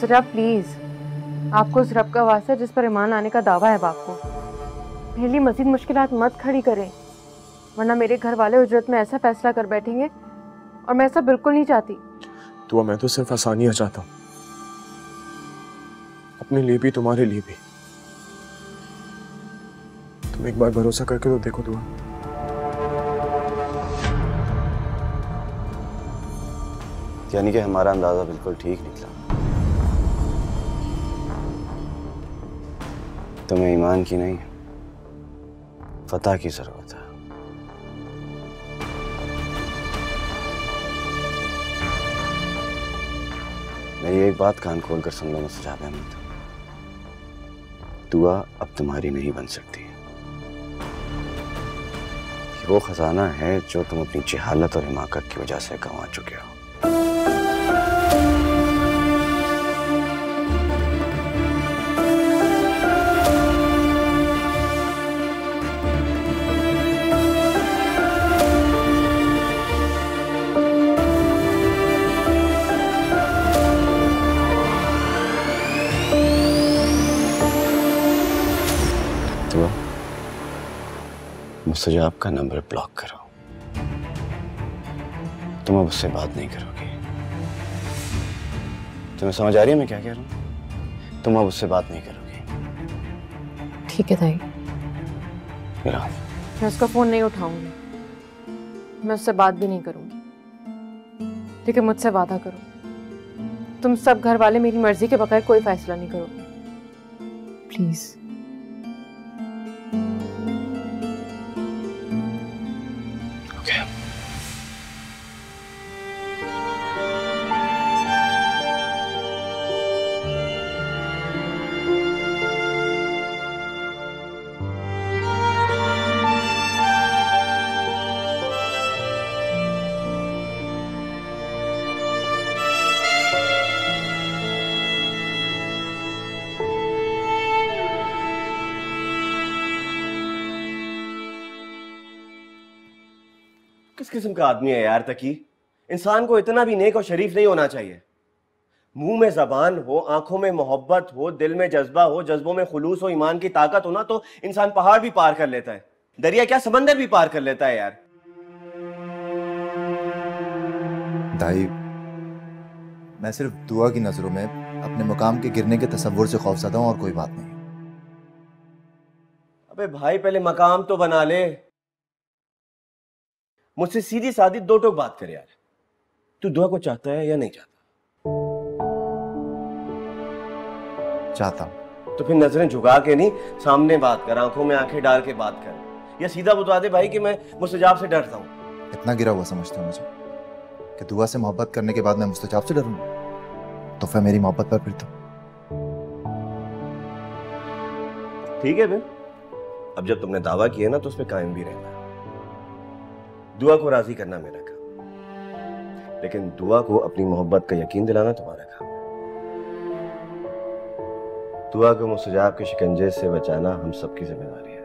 मुस्तजाब please, आपको उस रब का वास्ता जिस पर ईमान आने का दावा है बाप को, मेरे लिए मजीद मुश्किलात मत खड़ी करें, वरना मेरे घर वाले उजरत में ऐसा फैसला कर बैठेंगे और मैं ऐसा बिल्कुल नहीं चाहती। तो मैं तो सिर्फ आसानियां चाहता हूँ, अपने लिए भी तुम्हारे लिए भी। तुम एक बार भरोसा करके तो देखो दुआ। यानी कि हमारा अंदाजा बिल्कुल ठीक निकला। तुम्हें ईमान की नहीं, फतह की जरूरत है। मेरी एक बात कान खोल कर सुन लो मुस्तजाब अहमद, दुआ अब तुम्हारी नहीं बन सकती। वो खजाना है जो तुम अपनी जहालत और हिमाकत की वजह से गंवा चुके हो। मुस्तजाब का नंबर ब्लॉक करो। तुम अब उससे बात नहीं करोगी। तुम्हें समझ आ रही है मैं क्या कह रहा हूं? तुम अब उससे बात नहीं करोगी। ठीक है ताई। मेरा मैं उसका फोन नहीं उठाऊंगी, मैं उससे बात भी नहीं करूंगी, लेकिन मुझसे वादा करो तुम सब घर वाले मेरी मर्जी के बगैर कोई फैसला नहीं करोगे, प्लीज। किस किस्म का आदमी है यार तकी? इंसान को इतना भी नेक और शरीफ नहीं होना चाहिए। मुंह में जबान हो, आंखों में मोहब्बत हो, दिल में जज्बा हो, जज्बों में खुलूस हो, ईमान की ताकत हो ना, तो इंसान पहाड़ भी पार कर लेता है, दरिया क्या समंदर भी पार कर लेता है यार। दाई, मैं सिर्फ दुआ की नजरों में अपने मुकाम के गिरने के तसव्वुर से खौफज़दा हूं और कोई बात नहीं। अबे भाई पहले मकाम तो बना ले। मुझसे सीधी सादी दो टोक बात कर यार, तू दुआ को चाहता है या नहीं चाहता? चाहता हूं। तो फिर नजरें झुका के नहीं, सामने बात कर, आंखों में आंखें डाल के बात कर, या सीधा बता दे भाई कि मैं मुस्तजाब से डरता हूं। इतना गिरा हुआ समझते हो मुझे कि दुआ से मोहब्बत करने के बाद मैं मुस्तजाब से डरूंगा? तो फिर मेरी मोहब्बत पर फिर तो ठीक है फिर, अब जब तुमने दावा किया ना तो उस पर कायम भी रहना। दुआ को राजी करना मेरा काम, लेकिन दुआ को अपनी मोहब्बत का यकीन दिलाना तुम्हारा काम है। दुआ को मुस्तजाब के शिकंजे से बचाना हम सबकी जिम्मेदारी है।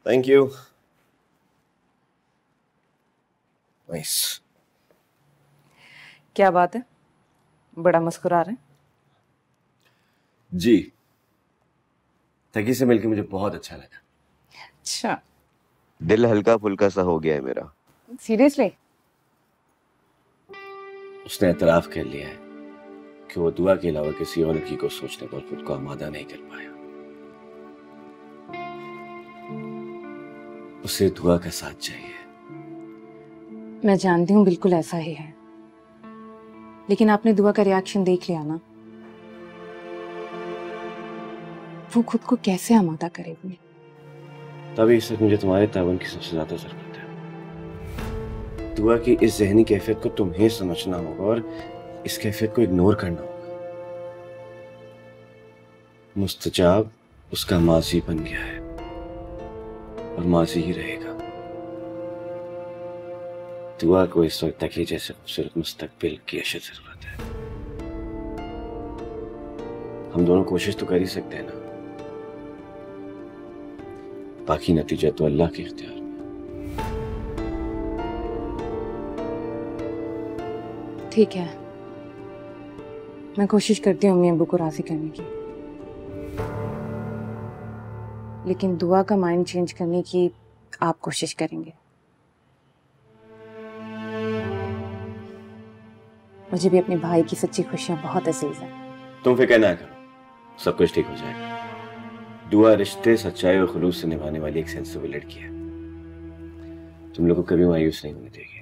Thank you. नाइस। क्या बात है, बड़ा मुस्कुरा रहे हैं? जी, तकी से मिलकर मुझे बहुत अच्छा लगा। अच्छा, दिल हल्का फुल्का सा हो गया है मेरा। सीरियसली? उसने एतराफ कर लिया है कि वो दुआ के अलावा किसी और लड़की को सोचने पर खुद को आमादा नहीं कर पाया। उसे दुआ का साथ चाहिए। मैं जानती हूँ बिल्कुल ऐसा ही है, लेकिन आपने दुआ का रिएक्शन देख लिया ना, वो खुद को कैसे आमादा करेगी। तभी इस वक्त मुझे तुम्हारे तावन की सबसे ज्यादा जरूरत है। दुआ की इस जहनी कैफियत को तुम्हें समझना होगा और इस कैफियत को इग्नोर करना होगा। मुस्तजाब उसका माजी बन गया है और माजी ही रहेगा। दुआ को इस वक्त तक ही जैसे खूबसूरत मुस्तकबिल की अशद जरूरत है। हम दोनों कोशिश तो कर ही सकते हैं ना, बाकी नतीजा तो अल्लाह के इख्तियार में। ठीक है, मैं कोशिश करती हूँ अम्मी अब्बू को राजी करने की, लेकिन दुआ का माइंड चेंज करने की आप कोशिश करेंगे। मुझे भी अपने भाई की सच्ची खुशियां बहुत अजीज हैं। तुम फिक्र ना करो, सब कुछ ठीक हो जाएगा। दुआ रिश्ते सच्चाई और खुलूस से निभाने वाली एक सेंसिबल लड़की है, तुम लोग को कभी मायूस नहीं होने देगी।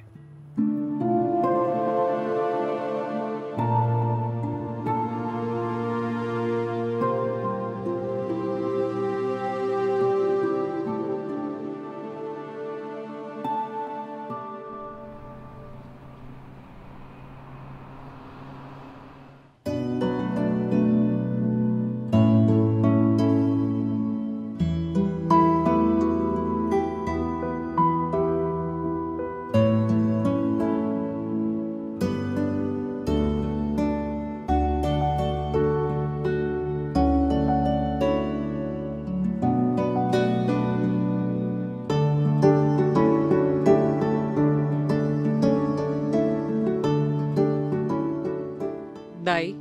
दाई,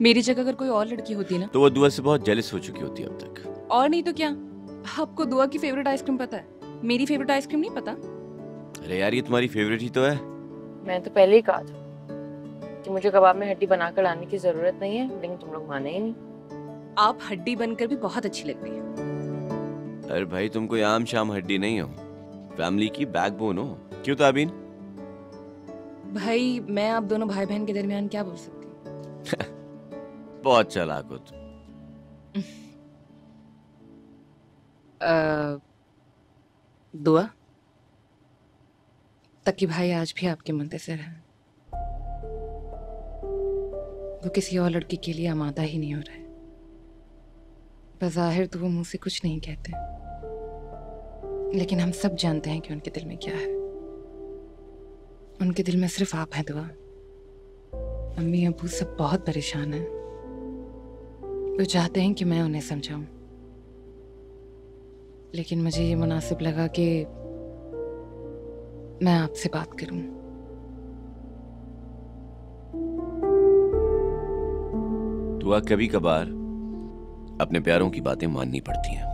मेरी जगह अगर कोई और लड़की होती ना तो वो दुआ से बहुत जेलस हो चुकी होती है अब तक। और नहीं तो क्या। आपको दुआ की फेवरेट आइसक्रीम पता है, मेरी फेवरेट आइसक्रीम नहीं पता? अरे यार, ये तुम्हारी फेवरेट ही तो है। मैं तो पहले ही कहा था कि मुझे कबाब में हड्डी बनाकर लाने की जरूरत नहीं है, लेकिन तुम लोग माने ही नहीं। आप हड्डी बनकर भी बहुत अच्छी लगती है। अरे भाई, तुम कोई आम शाम हड्डी नहीं हो, फैमिली की बैकबोन हो। क्यों ताबीन? भाई, मैं आप दोनों भाई बहन के दरमियान क्या बोल सकती हूँ? बहुत चालाक हो तुम। दुआ, तकी भाई आज भी आपके मुंतज़िर है। वो किसी और लड़की के लिए आमादा ही नहीं हो रहा है। बज़ाहिर तो वो मुंह से कुछ नहीं कहते, लेकिन हम सब जानते हैं कि उनके दिल में क्या है। उनके दिल में सिर्फ आप हैं दुआ। अम्मी अबू सब बहुत परेशान हैं। वो चाहते हैं कि मैं उन्हें समझाऊं, लेकिन मुझे ये मुनासिब लगा कि मैं आपसे बात करूं। दुआ, कभी कभार अपने प्यारों की बातें माननी पड़ती हैं।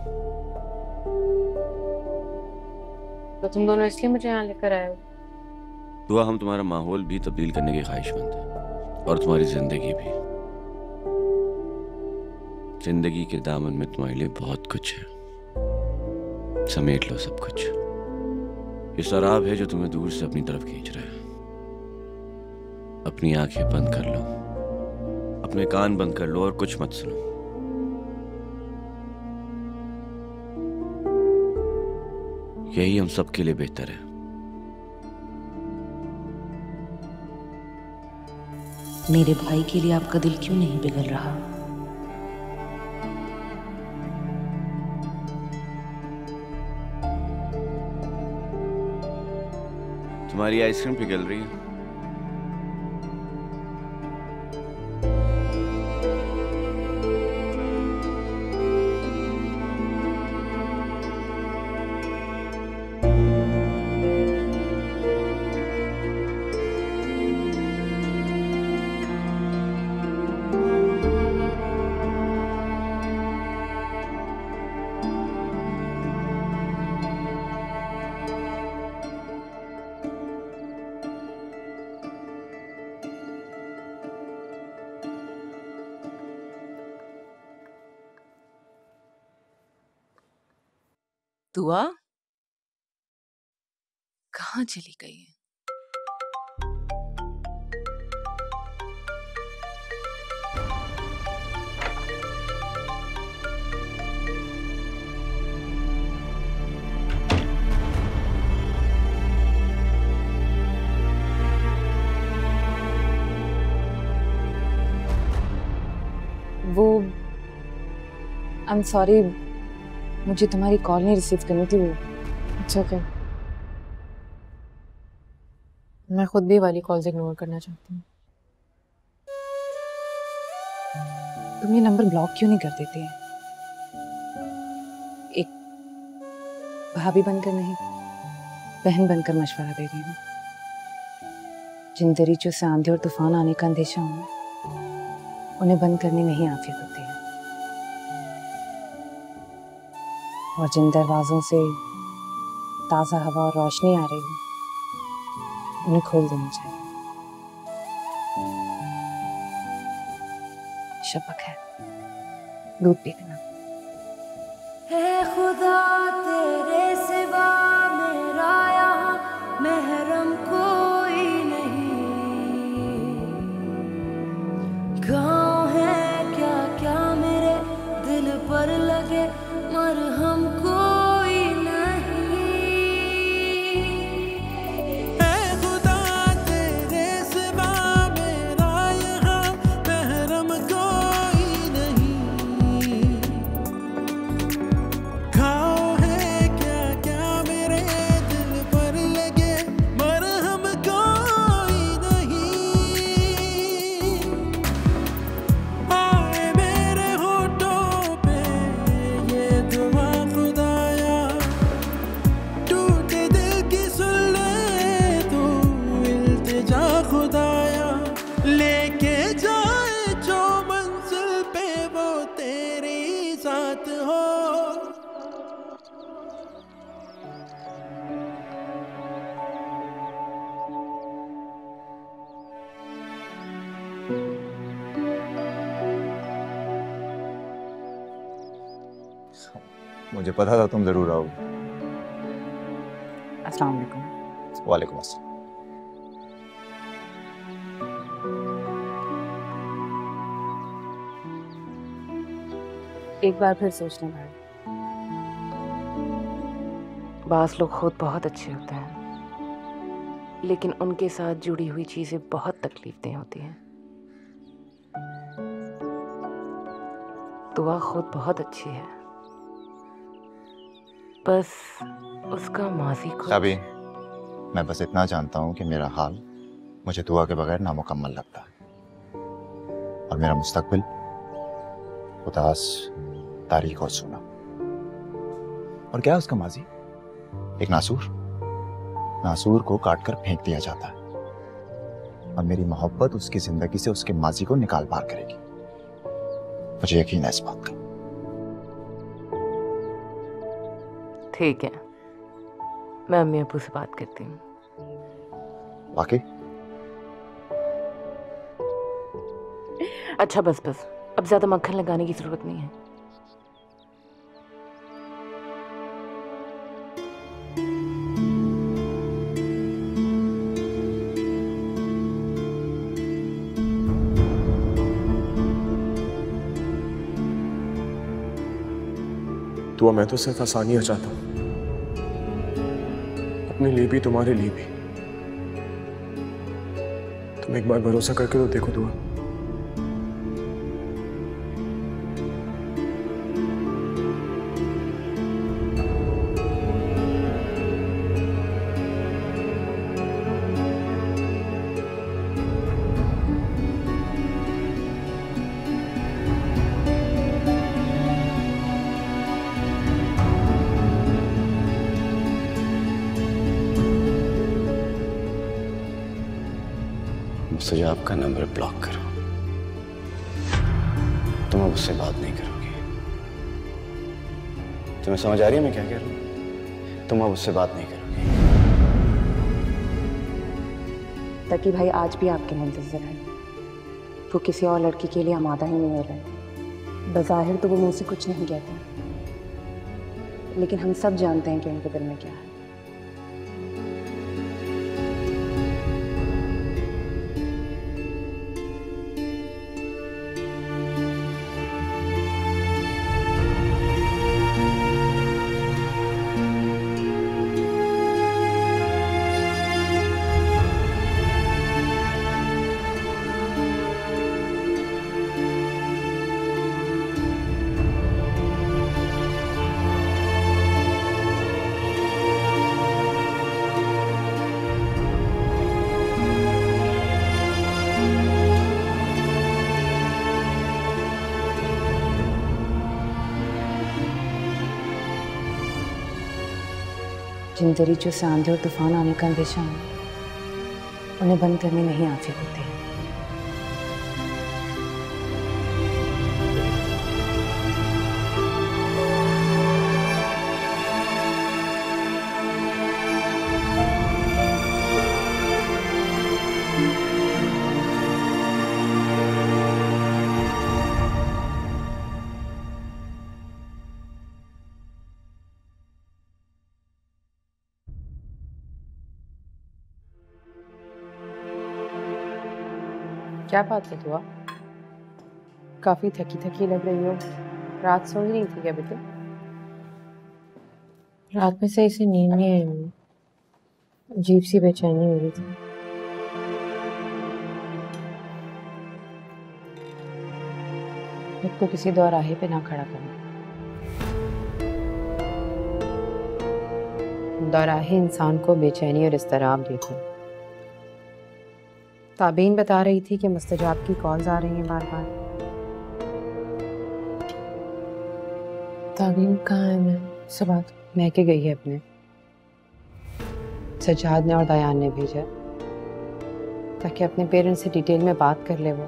तो तुम दोनों इसलिए मुझे यहाँ लेकर आए हो? दुआ, हम तुम्हारा माहौल भी तब्दील करने के ख्वाहिशमंद हैं, और तुम्हारी जिंदगी भी। जिंदगी के दामन में तुम्हारे लिए बहुत कुछ है, समेट लो सब कुछ। ये शराब है जो तुम्हें दूर से अपनी तरफ खींच रहा है। अपनी आंखें बंद कर लो, अपने कान बंद कर लो और कुछ मत सुनो। यही हम सब के लिए बेहतर है। मेरे भाई के लिए आपका दिल क्यों नहीं पिघल रहा? तुम्हारी आइसक्रीम पिघल रही है। दुआ कहाँ चली गई है? वो आई एम सॉरी, मुझे तुम्हारी कॉल नहीं रिसीव करनी थी वो। अच्छा क्या? मैं खुद भी वाली कॉल्स इग्नोर करना चाहती हूँ। तुम ये नंबर ब्लॉक क्यों नहीं कर देती है? एक भाभी बनकर नहीं, बहन बनकर मशवरा दे रही हूँ। जिन दरीचों से आंधी और तूफान आने का अंदेशा हो, उन्हें बंद करने में ही आफियत होती है। और जिन दरवाजों से ताज़ा हवा और रोशनी आ रही है, उन्हें खोल देना चाहिए। शब है, दूध पी लेना। है खुदा तेरे सिवा मेरा यहाँ महरम कोई नहीं। गाँव है क्या क्या मेरे दिल पर लगे मरहम कोई नहीं। है खुदा तेरे सिवा मेरा यहाँ महरम कोई नहीं। घाव है क्या क्या मेरे दिल पर लगे मरहम कोई नहीं। आए मेरे होठों पे ये दुआ खुदाया, टूटे दिल की सुन ले तू इल्तिजा खुदाया। लेके जाए जो मंजिल पे वो तेरी साथ हो। मुझे पता था तुम जरूर आओगे। अस्सलाम वालेकुम। वालेकुम अस्सलाम। एक बार फिर सोचने भाई, बास लोग खुद बहुत अच्छे होते हैं, लेकिन उनके साथ जुड़ी हुई चीजें बहुत तकलीफदेह होती हैं। दुआ खुद बहुत अच्छी है, बस उसका माजी को। अभी मैं बस इतना जानता हूँ कि मेरा हाल मुझे दुआ के बगैर नामुकम्मल लगता है, और मेरा मुस्तकबिल उदास, तारीख और सूना। और क्या है उसका माजी? एक नासूर को काटकर फेंक दिया जाता है, और मेरी मोहब्बत उसकी जिंदगी से उसके माजी को निकाल पार करेगी। मुझे यकीन है इस बात का। ठीक है, मैं अम्मी अब्बू से बात करती हूँ। वाकई? अच्छा बस अब ज्यादा मक्खन लगाने की जरूरत नहीं है। दुआ मैं तो सिर्फ आसानियां चाहता हूं, अपने लिए भी तुम्हारे लिए भी। तुम एक बार भरोसा करके तो देखो दुआ। मुझसे आपका नंबर ब्लॉक करो। तुम अब उससे बात नहीं करोगे। तुम्हें समझ आ रही है मैं क्या कह रहा हूं? तुम अब उससे बात नहीं करोगे। तकी भाई आज भी आपके मुंतज़िर है। वो किसी और लड़की के लिए आमादा ही नहीं हो रहे। बज़ाहिर तो वो मुझसे कुछ नहीं कहते, लेकिन हम सब जानते हैं कि उनके दिल में क्या है। जिन दरीचों से आंधी और तूफान आने का अंदेशा है, उन्हें बंद करने नहीं आफियत होती है। क्या बात है दुआ? काफी थकी थकी लग रही हो। रात सो ही नहीं थी क्या बेटे? रात में से इसे नींद नहीं आई मुझे। अजीब सी बेचैनी हो रही थी। खुद को किसी दौराहे पे ना खड़ा करना। दौराहे इंसान को बेचैनी और इस्तराब देते हैं। ताबीन बता रही थी कि मुस्तजाब की कॉल्स आ रही हैं बार बार। ताबीन कहाँ है? मैं सबात महके गई है अपने। सज्जाद ने और दयान ने भेजा ताकि अपने पेरेंट्स से डिटेल में बात कर ले। वो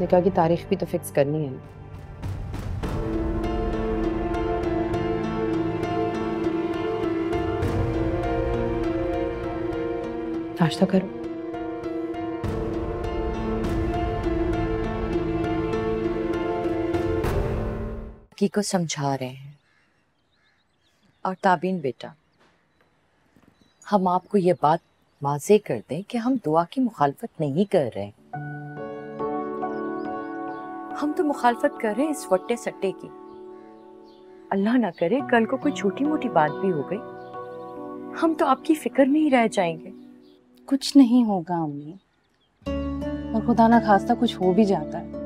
निकाह की तारीख भी तो फिक्स करनी है ना। नाश्ता करो। की को समझा रहे हैं। और ताबीन बेटा, हम आपको ये बात वाज़ेह कर दें कि हम दुआ की मुखालफत नहीं कर रहे। हम तो मुखालफत कर रहे हैं इस वट्टे सट्टे की। अल्लाह ना करे कल को कोई छोटी मोटी बात भी हो गई, हम तो आपकी फिक्र में ही रह जाएंगे। कुछ नहीं होगा अम्मी, और खुदा ना खास्ता कुछ हो भी जाता है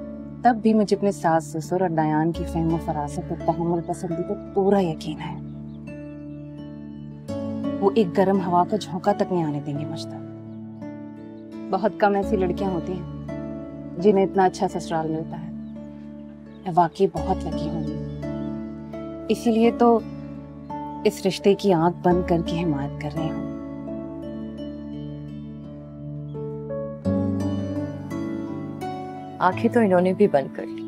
तब भी मुझे अपने सास ससुर और दयान की फ़हम फरासत और तहम्मुल पसंदी पर पूरा यकीन है। वो एक गर्म हवा का झोंका तक नहीं आने देंगे मुझ तक। बहुत कम ऐसी लड़कियां होती हैं जिन्हें इतना अच्छा ससुराल मिलता है। मैं वाकई बहुत लकी हूँ, इसीलिए तो इस रिश्ते की आंख बंद करके हिमायत कर रही हूँ। आंखें तो इन्होंने भी बंद कर ली,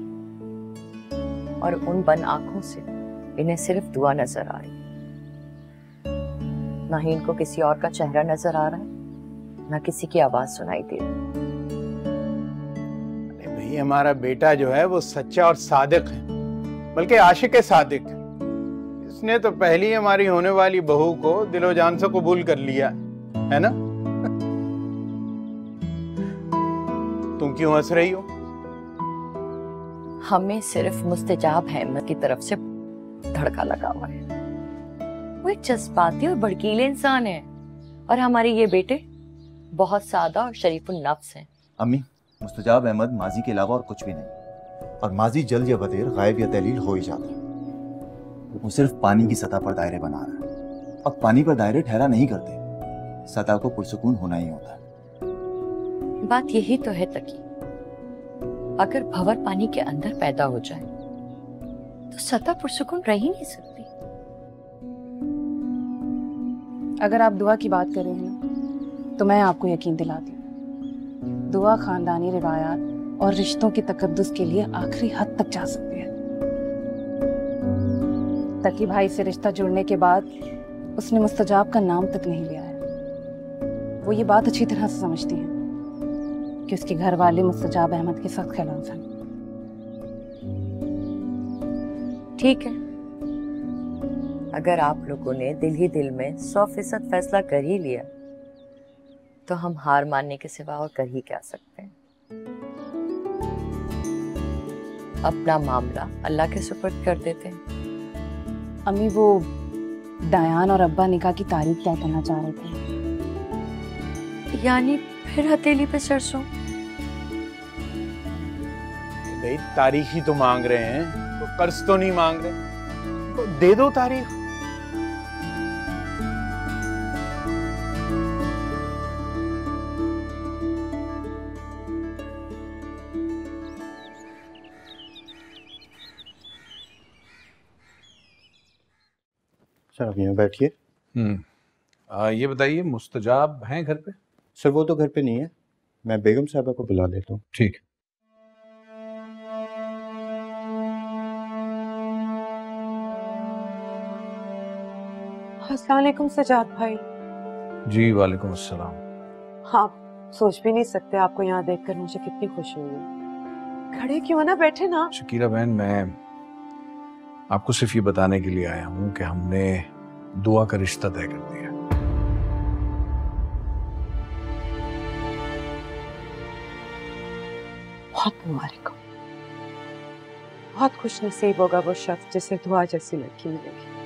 और उन बंद आंखों से इन्हें सिर्फ दुआ नजर आ रही। ना ही इनको किसी और का चेहरा नजर आ रहा है, ना किसी की आवाज सुनाई दे रही। भाई हमारा बेटा जो है वो सच्चा और सादिक है, बल्कि आशिक है सादिक। इसने तो पहली हमारी होने वाली बहू को दिलो जान से कबूल कर लिया है ना। तुम क्यों हंस रही हो? हमें सिर्फ मुस्तजाब अहमद की तरफ से धड़का लगा हुआ है। वो एक जज्बाती और भड़कीले इंसान है, और हमारे ये बेटे बहुत सादा और शरीफुन नफ्स हैं। अम्मी, मुस्तजाब अहमद माजी के अलावा और कुछ भी नहीं, और माजी जल्द या बदेर गायब या तहलील हो ही जाता है। वो सिर्फ पानी की सतह पर दायरे बना रहा है, और पानी पर दायरे ठहरा नहीं करते। सतह को पुरसुकून होना ही होता है। बात यही तो है तकी, अगर भंवर पानी के अंदर पैदा हो जाए तो सतह पुरसुकून रह ही नहीं सकती। अगर आप दुआ की बात कर रहे हैं ना, तो मैं आपको यकीन दिलाती हूँ, दुआ खानदानी रिवायात और रिश्तों के तकद्दुस के लिए आखिरी हद तक जा सकती है। तकी भाई से रिश्ता जुड़ने के बाद उसने मुस्तजाब का नाम तक नहीं लिया है। वो ये बात अच्छी तरह से समझती हैं कि उसके घर वाले मुस्तजाब अहमद के सख्त खिलाफ हैं। ठीक है, अगर आप लोगों ने दिल ही दिल में 100% फैसला कर ही लिया, तो हम हार मानने के सिवा और कर ही क्या सकते हैं। अपना मामला अल्लाह के सुपुर्द कर देते हैं। अम्मी, वो दयान और अब्बा निकाह की तारीख क्या करना चाह रहे थे? यानी फिर हथेली पे सरसों? भाई तारीख ही तो मांग रहे हैं, तो कर्ज तो नहीं मांग रहे, तो दे दो तारीख। सर आप यहाँ बैठिए। ये बताइए, मुस्तजाब हैं घर पे? सर वो तो घर पे नहीं है, मैं बेगम साहबा को बुला लेता हूँ। ठीक है। अस्सलाम वालेकुम सजाद भाई। जी वालेकुम अस्सलाम। आप सोच भी नहीं सकते, आपको यहाँ देखकर मुझे कितनी खुशी हुई। खड़े क्यों ना, बैठे ना। शकीला बहन, मैं आपको सिर्फ ये बताने के लिए आया हूँ कि हमने दुआ का रिश्ता तय कर दिया। बहुत मुबारक हो। बहुत खुश नसीब होगा वो शख्स जिसे दुआ जैसी लड़की मिलेगी।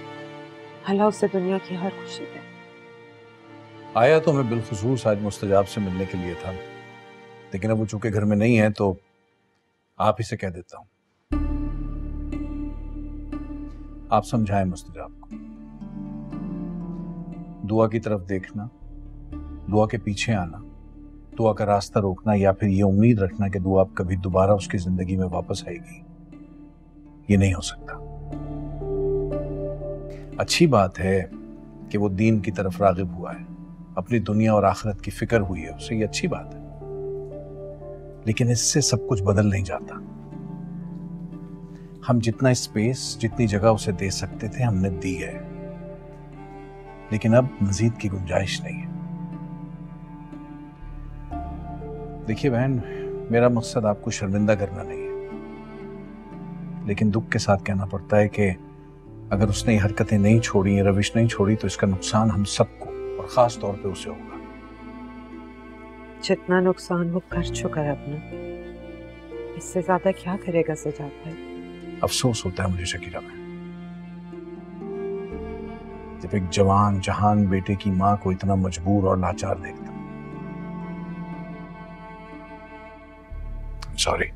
अल्लाह उसे दुनिया की हर खुशी दे। आया तो मैं बिलखुसूस आज मुस्तजाब से मिलने के लिए था, लेकिन अब वो चूंकि घर में नहीं है तो आप ही से कह देता हूँ। आप समझाएं मुस्तजाब को, दुआ की तरफ देखना, दुआ के पीछे आना, दुआ का रास्ता रोकना या फिर ये उम्मीद रखना कि दुआ कभी दोबारा उसकी जिंदगी में वापस आएगी, ये नहीं हो सकता। अच्छी बात है कि वो दीन की तरफ रागिब हुआ है, अपनी दुनिया और आखिरत की फिक्र हुई है उसे, ये अच्छी बात है, लेकिन इससे सब कुछ बदल नहीं जाता। हम जितना स्पेस, जितनी जगह उसे दे सकते थे हमने दी है, लेकिन अब मजीद की गुंजाइश नहीं है। देखिए बहन, मेरा मकसद आपको शर्मिंदा करना नहीं है, लेकिन दुख के साथ कहना पड़ता है कि अगर उसने ये हरकतें नहीं छोड़ी, ये रविश नहीं छोड़ी, तो इसका नुकसान हम सबको और खास तौर पे उसे होगा। जितना नुकसान वो कर चुका है अपना, इससे ज्यादा क्या करेगा सजाद भाई। अफसोस होता है मुझे शकीला में, जब एक जवान जहान बेटे की मां को इतना मजबूर और लाचार देखता। सॉरी,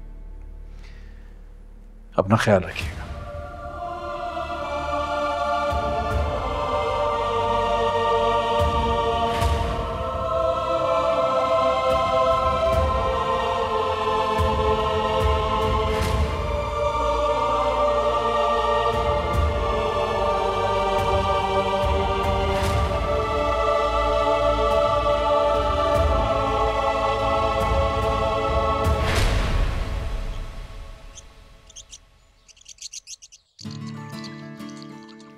अपना ख्याल रखिएगा।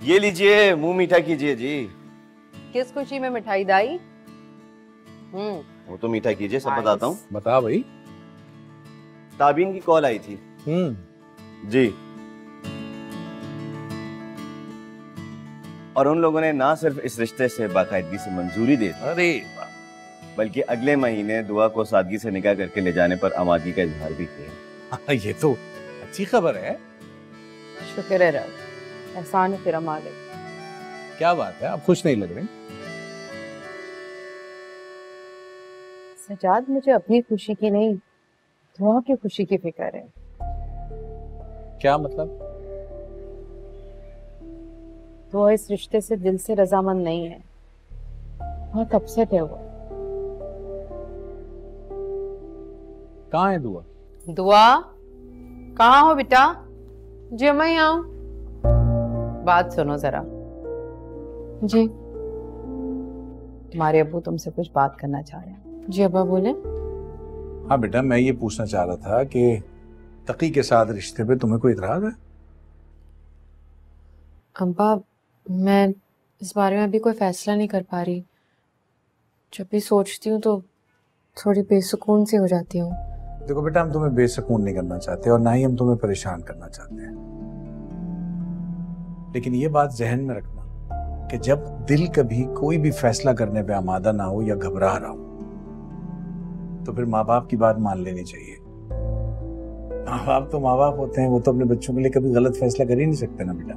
ये लीजिए, मुंह मीठा कीजिए जी। किस खुशी में मिठाई दाई? वो तो मीठा कीजिए, सब बताता हूँ। बता भाई। ताबीन की कॉल आई थी। जी, और उन लोगों ने ना सिर्फ इस रिश्ते से बाकायदगी से मंजूरी दे दी, अरे बल्कि अगले महीने दुआ को सादगी से निकाह करके ले जाने पर आमादगी का इजहार भी किया। ये तो अच्छी खबर है। शुक्र है रब, एहसान है तेरा मालिक। क्या बात है, आप खुश नहीं लग रहे? सजाद, मुझे अपनी खुशी की नहीं, दुआ की खुशी की फिक्र है। क्या मतलब? दुआ इस रिश्ते से दिल से रजामंद नहीं है, बहुत अपसेट है वो। कहाँ है दुआ? दुआ कहाँ हो बेटा? जी मैं यहाँ हूँ। बात सुनो जरा। जी। तुम्हारे अब्बू तुमसे कुछ बात करना चाह रहे हैं। जी अब्बा बोले। हाँ बेटा, मैं ये पूछना चाह रहा था कि तकी के साथ रिश्ते पे तुम्हें कोई इतराज है? अब्बा, मैं इस बारे में अभी कोई फैसला नहीं कर पा रही। जब भी सोचती हूँ तो थोड़ी बेसुकून सी हो जाती हूँ। देखो बेटा, हम तुम्हें बेसुकून नहीं करना चाहते और ना ही हम तुम्हें परेशान करना चाहते हैं, लेकिन ये बात जहन में रखना कि जब दिल कभी कोई भी फैसला करने पे आमादा ना हो या घबरा रहा हो तो फिर माँ बाप की बात मान लेनी चाहिए। माँ बाप तो माँ बाप होते हैं, वो तो अपने बच्चों के लिए कभी गलत फैसला कर ही नहीं सकते ना बेटा।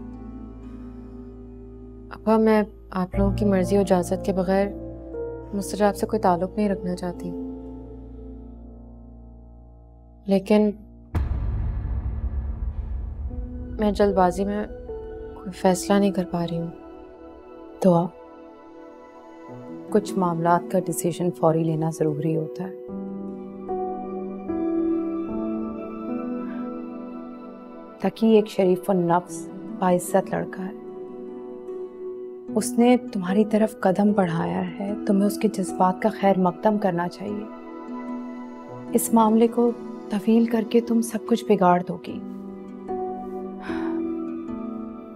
अब्बा, मैं आप लोगों की मर्जी और इजाजत के बगैर मुझसे आपसे कोई ताल्लुक नहीं रखना चाहती, लेकिन मैं जल्दबाजी में कोई फैसला नहीं कर पा रही हूँ। दुआ, कुछ मामलात का डिसीजन फौरी लेना जरूरी होता है। ताकि एक शरीफ और नफ्स बाइज्जत लड़का है, उसने तुम्हारी तरफ कदम बढ़ाया है, तुम्हें उसके जज्बात का खैर मकदम करना चाहिए। इस मामले को तवील करके तुम सब कुछ बिगाड़ दोगी।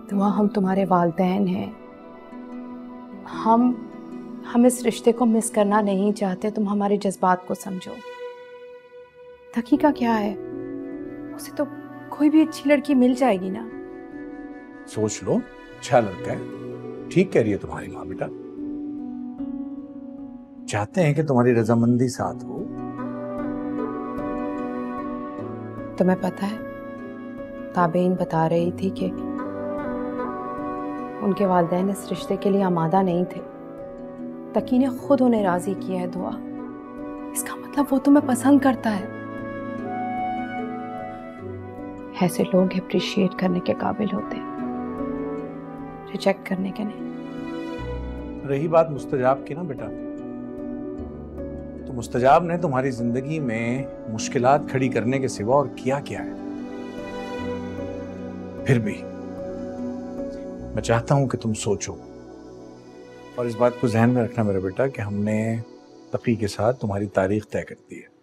दुआ, हम तुम्हारे वालिदैन हैं, हम इस रिश्ते को मिस करना नहीं चाहते। तुम हमारे जज्बात को समझो। तकी का क्या है, उसे तो कोई भी अच्छी लड़की मिल जाएगी ना। सोच लो, अच्छा लड़का है, ठीक कह रही है तुम्हारी माँ। बेटा चाहते हैं कि तुम्हारी रजामंदी साथ हो। तुम्हें पता है, ताबेइन बता रही थी कि उनके वालिदैन इस रिश्ते के लिए आमादा नहीं थे। तकी ने खुद उन्हें राजी किया है। दुआ, इसका मतलब वो तुम्हें पसंद करता है। ऐसे लोग अप्रिशिएट करने के काबिल होते हैं, रिजेक्ट करने के नहीं। रही बात मुस्तजाब की ना बेटा, तो मुस्तजाब ने तुम्हारी जिंदगी में मुश्किलात खड़ी करने के सिवा और किया क्या है? फिर भी मैं चाहता हूं कि तुम सोचो और इस बात को जहन में रखना मेरा बेटा कि हमने तकी के साथ तुम्हारी तारीख तय कर दी है।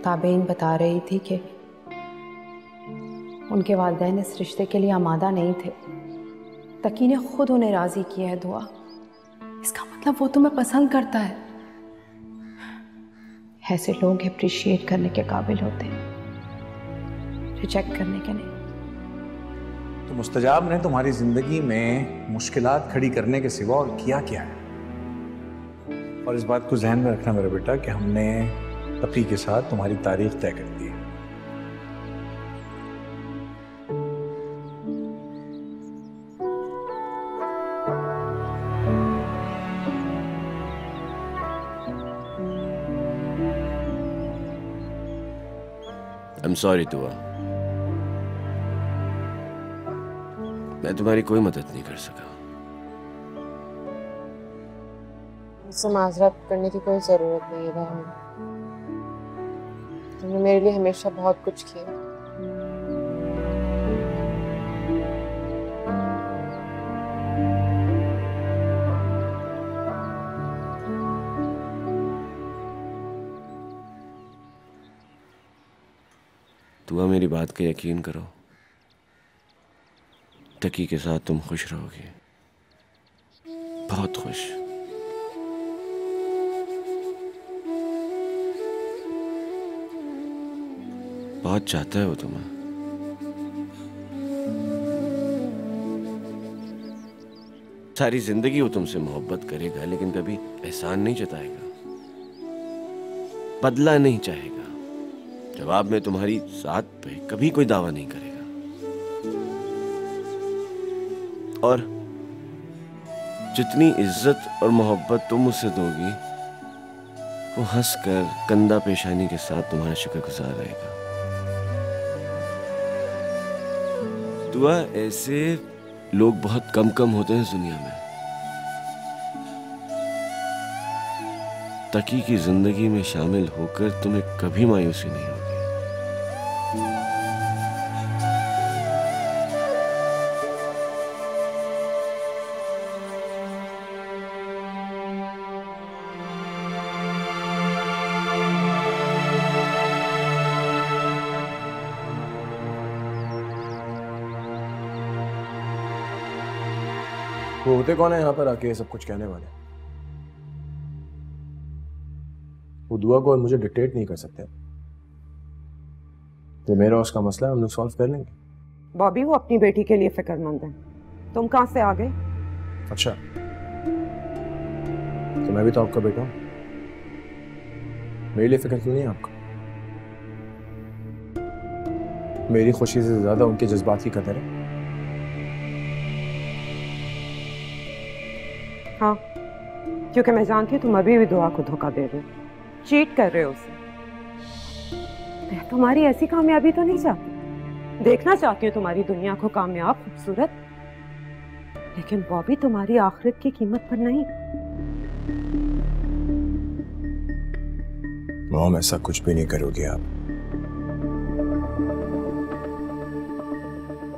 ताबेइन बता रही थी कि उनके वालिदैन इस रिश्ते के लिए आमादा नहीं थे। तकी ने खुद उन्हें राजी किया है। दुआ, इसका मतलब वो तुम्हें पसंद करता है। ऐसे लोग अप्रिशिएट करने के काबिल होते हैं, रिजेक्ट करने के नहीं। तो मुस्तजाब ने तुम्हारी जिंदगी में मुश्किलात खड़ी करने के सिवा और किया क्या है? और इस बात को जहन में रखना मेरा बेटा कि हमने तकी के साथ तुम्हारी तारीख तय कर दी है। I'm sorry दुआ, मैं तुम्हारी कोई मदद नहीं कर सका। मुझसे माजरत करने की कोई जरूरत नहीं है बहन। तुमने मेरे लिए हमेशा बहुत कुछ किया। दुआ, मेरी बात का यकीन करो, तकी के साथ तुम खुश रहोगे, बहुत खुश। बहुत चाहता है वो तुम्हें। सारी जिंदगी वो तुमसे मोहब्बत करेगा, लेकिन कभी एहसान नहीं जताएगा, बदला नहीं चाहेगा, जवाब में तुम्हारी साथ पे कभी कोई दावा नहीं करेगा। और जितनी इज्जत और मोहब्बत तुम उसे दोगी, वो हंसकर कंधा पेशानी के साथ तुम्हारा शुक्रगुजार रहेगा। दुआ, ऐसे लोग बहुत कम होते हैं इस दुनिया में। तकी की जिंदगी में शामिल होकर तुम्हें कभी मायूसी नहीं होगी। वो होते कौन है यहाँ पर आके सब कुछ कहने वाले? वो दुआ को और मुझे डिक्टेट नहीं कर सकते। तो मेरा उसका मसला हम लोग सॉल्व कर लेंगे। बॉबी, वो अपनी बेटी के लिए फिक्रमंद है, तुम कहाँ से आ गए? अच्छा, तो मैं भी तो आपका बेटा हूँ। मेरे लिए फिक्र क्यों नहीं है आपको? मेरी खुशी से ज्यादा उनके जज्बात की कदर है। हाँ, क्योंकि मैं जानती हूँ तुम अभी भी दुआ को धोखा दे रहे हो, चीट कर रहे हो उसे। मैं तुम्हारी ऐसी कामयाबी तो नहीं चाहती, देखना चाहती हूँ तुम्हारी दुनिया को कामयाब, खूबसूरत, लेकिन वो भी तुम्हारी आखिरत की कीमत पर नहीं। मॉम, ऐसा कुछ भी नहीं करोगे आप।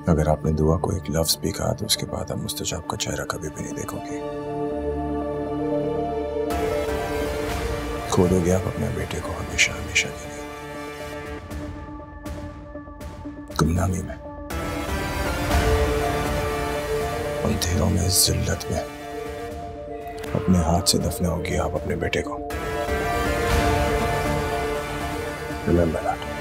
अगर आपने दुआ को एक लफ्ज भी कहा तो उसके बाद आप मुस्तजाब का चेहरा कभी भी नहीं देखोगे। खो दोगे आप अपने बेटे को हमेशा हमेशा के लिए गुमनामी में, अंधेरों में, जिल्लत में। अपने हाथ से दफनाओगे आप अपने बेटे को। Remember that.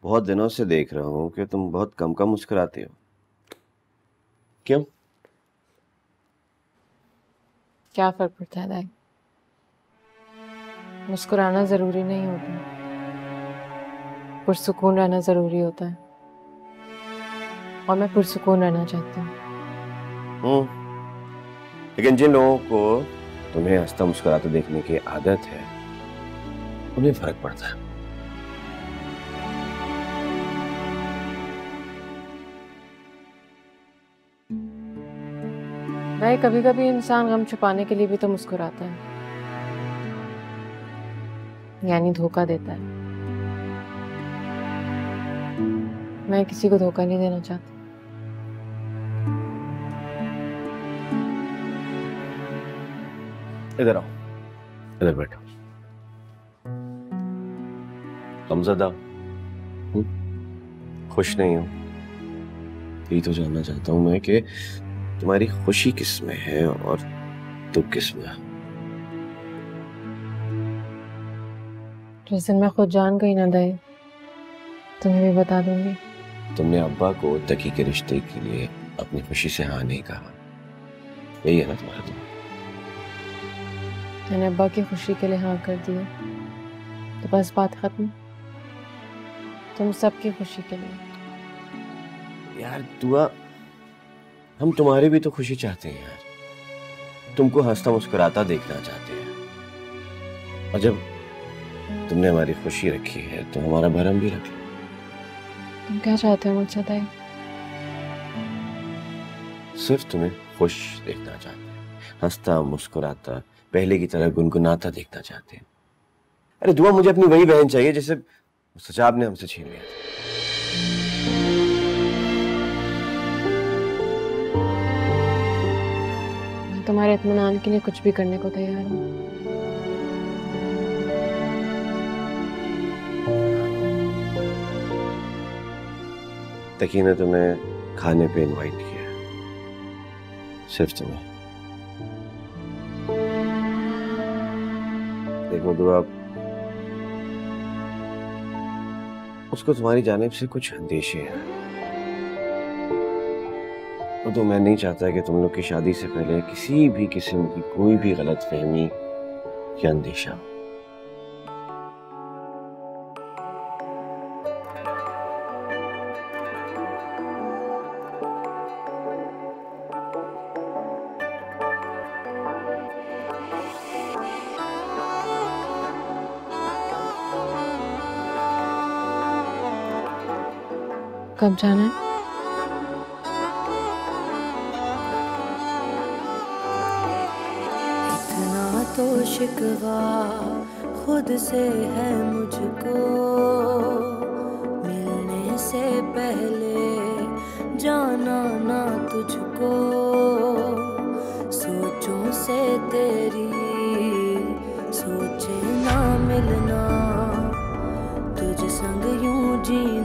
बहुत दिनों से देख रहा हूँ कि तुम बहुत कम कम मुस्कुराते हो, क्यों? क्या फर्क पड़ता है दाई? मुस्कुराना जरूरी नहीं होता, पुरसुकून रहना जरूरी होता है, और मैं पुरसुकून रहना चाहती हूँ। लेकिन जिन लोगों को तुम्हें हंसता मुस्कुराते देखने की आदत है, उन्हें फर्क पड़ता है। भाई, कभी कभी इंसान गम छुपाने के लिए भी तो मुस्कुराता है, यानी धोखा देता है। मैं किसी को धोखा नहीं देना चाहती। इधर आओ, इधर बैठो। गमज़दा हूँ, खुश नहीं हूँ। यही तो जानना चाहता हूँ मैं कि तुम्हारी खुशी किस में है और दुख किस में है। जिस दिन मैं खुद जान गई ना दाई, तुम्हें भी बता दूंगी। तुमने अब्बा को तकी के रिश्ते के लिए अपनी खुशी से हाँ नहीं कहा, यही है ना तुम्हारा दुख? मैंने अब्बा की खुशी के लिए हाँ कर दिया तो बस बात खत्म। तुम सबकी खुशी के लिए। यार दुआ, हम तुम्हारी भी तो खुशी चाहते हैं यार, तुमको हंसता मुस्कुराता देखना चाहते हैं, और जब तुमने हमारी खुशी रखी है तो हमारा भरम भी रख लो। तुम क्या चाहते हो मुझसे दाई? सिर्फ तुम्हें खुश देखना चाहते हैं, हंसता मुस्कुराता, पहले की तरह गुनगुनाता देखना चाहते हैं। अरे दुआ, मुझे अपनी वही बहन चाहिए जिसे मुस्तजाब ने हमसे छीन लिया था। मैं तुम्हारे इत्मीनान के लिए कुछ भी करने को तैयार हूँ। तकी ने तुम्हें खाने पे इनवाइट किया, सिर्फ तुम्हें। देखो दुआ, उसको तुम्हारी जानिब से कुछ अंदेशे हैं, तो मैं नहीं चाहता कि तुम लोग की शादी से पहले किसी भी किस्म की कोई भी गलतफहमी या अंदेशा हो। कब जाना है? इतना तो शिकवा खुद से है मुझको, मिलने से पहले जाना ना तुझको, सोचों से तेरी सोचे ना मिलना, तुझ संग यूं जी